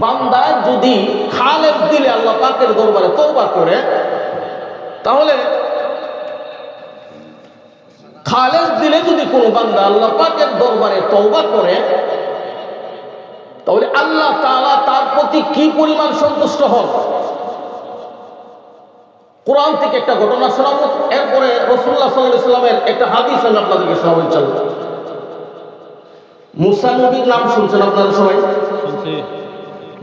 বান্দা যদি খালেস দিলে আল্লাহ পাকের দরবারে তওবা করে, তাহলে খালেস দিলে যদি কোনো বান্দা আল্লাহ পাকের দরবারে তওবা করে, তাহলে আল্লাহ তাআলা তার প্রতি কি পরিমাণ সন্তুষ্ট হন। কোরআন থেকে একটা ঘটনা শোনাবো, এরপরে রাসূলুল্লাহ সাল্লাল্লাহু আলাইহি ওয়াসাল্লামের একটা হাদিস আমি আপনাদেরকে শোনাবো ইনশাআল্লাহ। মুসা নবীর নাম শুনছেন আপনারা সবাই?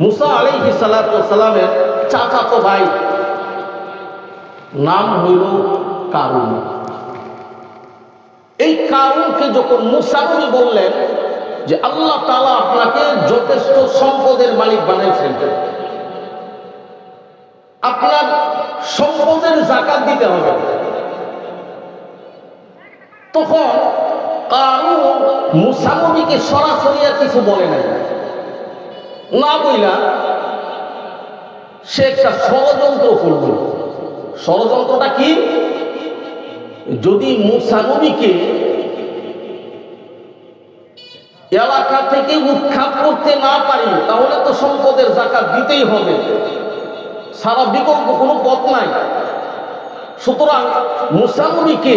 মুসা আলাইহিস সালাতু ওয়াস সালামের চাচাতো ভাই নাম হইল কারুন। এই কারুনকে যখন মুসা নবী বললেন যে আল্লাহ তাআলা আপনাকে যথেষ্ট সম্পদের মালিক বানাইছেন, আপনার সম্পদের যাকাত দিতে হবে, তখন কারুন মুসা নবীকে সরাসরি আর কিছু বলে নাই, না বইলা সে একটা ষড়যন্ত্র করল। ষড়যন্ত্রটা কি? যদি মুসা নবীকে এলাকা থেকে উৎখাত করতে না পারি, তাহলে তো সম্পদের যাকাত দিতেই হবে, সারা বিকল্প কোনো পথ নাই। সুতরাং মুসা নবীকে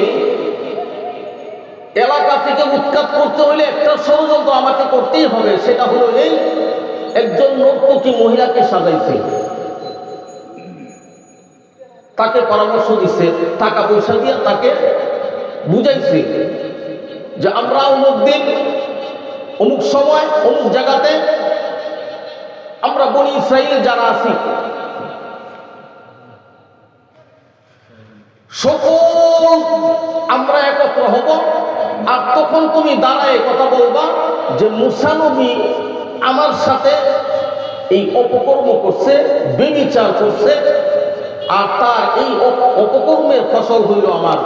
এলাকা থেকে উৎখাত করতে হলে একটা ষড়যন্ত্র আমাকে করতেই হবে। সেটা হলো এই, একজন নর্তকী মহিলাকে সাজাইছে, তাকে পরামর্শ দিচ্ছে, টাকা পয়সা দিয়ে তাকে বুঝাইছে যে আমরা অমুক দিন অমুক সময় অমুক জায়গাতে আমরা বনি ইসরাইল যারা আছি সকল আমরা একত্র হব, আর তখন তুমি দাঁড়ায় কথা বলবা যে মুসা নবী আমার সাথে এই অপকর্ম করছে, ব্যভিচার করছে, আর তার এই অপকর্মের ফসল হইল আমার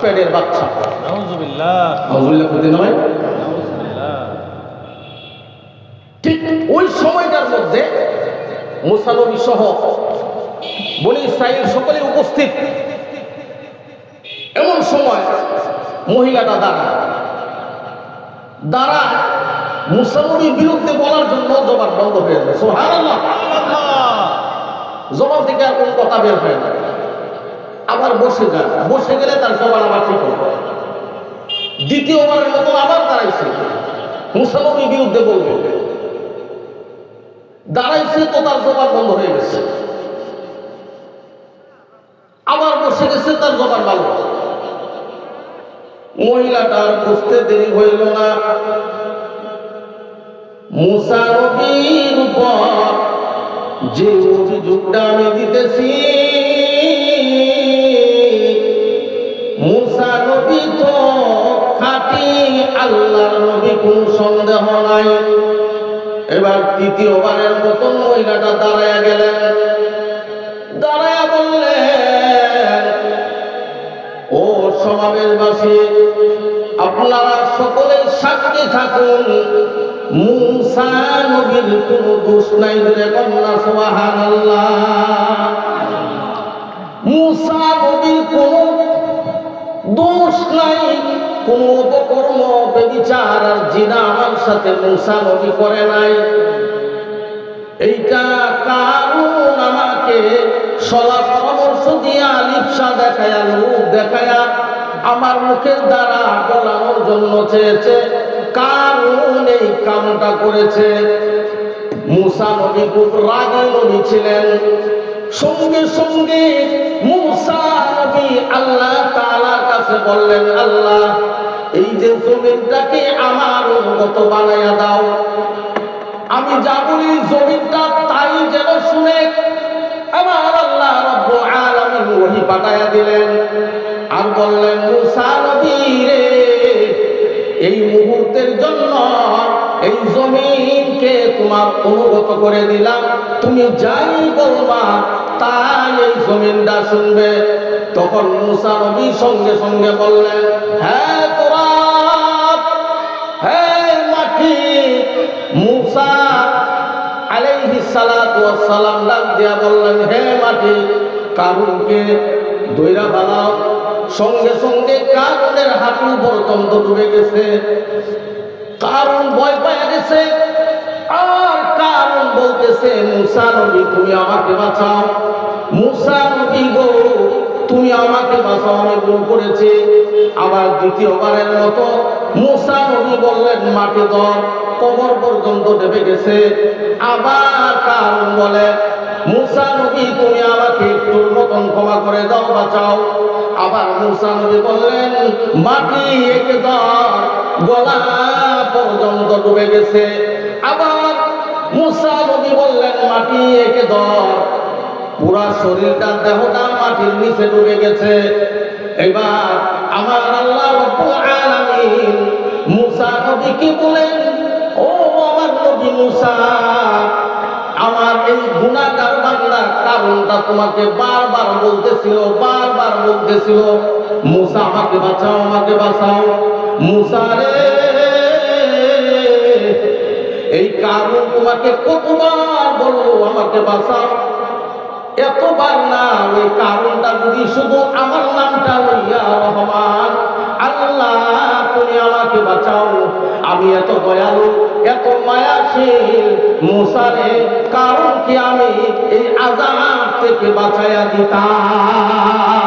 পেটের বাচ্চা। ঠিক ওই সময়টার মধ্যে মুসা নবী সহ বনি ইসরাইল সকলে উপস্থিত। এমন সময় মহিলাটা দাঁড়ায় মুসা নবীর বিরুদ্ধে বলার জন্য জবান বন্ধ হয়ে যায়। সুবহানাল্লাহ, জবান থেকে আর কোনো কথা বের হয় না। আবার বসে যায়, বসে গেলে তার জবান আবার ঠিক হবে। দ্বিতীয়বারের মতন আবার দাঁড়াইছে, মুসা নবীর বিরুদ্ধে বলবে, দাঁড়াইছে তো তার জবান বন্ধ হয়ে গেছে। আবার বসে গেছে, তার জবান ভালো। মহিলাটার বুঝতে দেরি হইল না, মুসা নবীর উপর যে অভিযোগটা আমি দিতেছি, মুসা নবী তো খাঁটি আল্লাহর নবী, কোনো সন্দেহ নাই। এবার তৃতীয়বারের মতন মহিলাটা দাঁড়ায়া গেলেন, দাঁড়ায়া বললেন, ও সমাবেশবাসী, আপনারা সকলে সাক্ষী থাকুন, মুসা নবীর কোনো দোষ নাই। কন্যা সুবহানাল্লাহ, মুসা নবীর কোনো দোষ নাই, কোন অপকর্ম, ব্যভিচার আর জিনা আমার সাথে মুসা নবী করে নাই। এইটা কারণ আমাকে সলা পরামর্শ দিয়া, লিপসা দেখায়া, লোক দেখায়া আমার মুখের দ্বারা বলানোর জন্য চেয়েছে, কারণ এই কামটা করেছে। মুসা নবী খুব রাগী নবী ছিলেন। সঙ্গে সঙ্গে মুসা নবী আল্লাহ তাআলার কাছে বললেন, আল্লাহ, এই যে জমিনটাকে আমার অনুগত বানাইয়া দাও, আমি যা বলি জমিনটা তাই যেন শুনে। আমার আল্লাহ রাব্বুল আলামিন ওহী পাঠাইয়া দিলেন আর বললেন, মুসা নবী রে, এই মুহূর্তের জন্য এই জমিনকে তোমার অনুগত করে দিলাম, তুমি যাই বলবা তাই এই জমিনটা শুনবে। তখন মুসা নবী সঙ্গে সঙ্গে বললেন, হ্যাঁ তুরাব, হ্যাঁ মাটি। মুসা আলাইহিস সালাতু ওয়াস সালাম ডাক দিয়া বললেন, হে মাটি, কারুনকে দইরা বানাও। সঙ্গে সঙ্গে কারুনের হাঁটু পর্যন্ত ডুবে গেছে। কারুন ভয় পেয়ে গেছে, আর কারুন বলতেছে মুসা নবী তুমি আমাকে বাঁচাও, মুসা নবী গো তুমি আমাকে বাঁচাও, আমি ভুল করেছি। আবার দ্বিতীয়বারের মতো মুসা নবী বললেন মাটি ধর, কবর পর্যন্ত ডেবে গেছে। আবার কারণ বলে মুসা নবী তুমি আমাকে একটুর মতন ক্ষমা করে দাও, বাঁচাও। আবার মুসা নবী বললেন মাটি একে ধর, গলা পর্যন্ত ডুবে গেছে। আবার মুসা নবী বললেন মাটি একে ধর, পুরা শরীরটা দেহটা মাটির নিচে ডুবে গেছে। এবার আমার আল্লাহ রাব্বুল আলামিন মুসা নবীকে বলেন ও আমার নবী মুসা, আমার এই গুনাহগার বান্দার কারণটা তোমাকে বারবার বলতেছিল, বারবার বলতেছিল মুসা আমাকে বাঁচাও, আমাকে বাঁচাও। মুসা রে এই কারণ তোমাকে কতবার বলবো আমাকে বাঁচাও, এতবার না। ওই কারণটা যদি শুধু আমার নামটা লইয়া রহমান, আল্লাহ তুমি আমাকে বাঁচাও, আমি এত দয়ালু এত মায়াশীল মুসা রে, কারণ কি আমি এই আযাব থেকে বাঁচাইয়া দিতাম।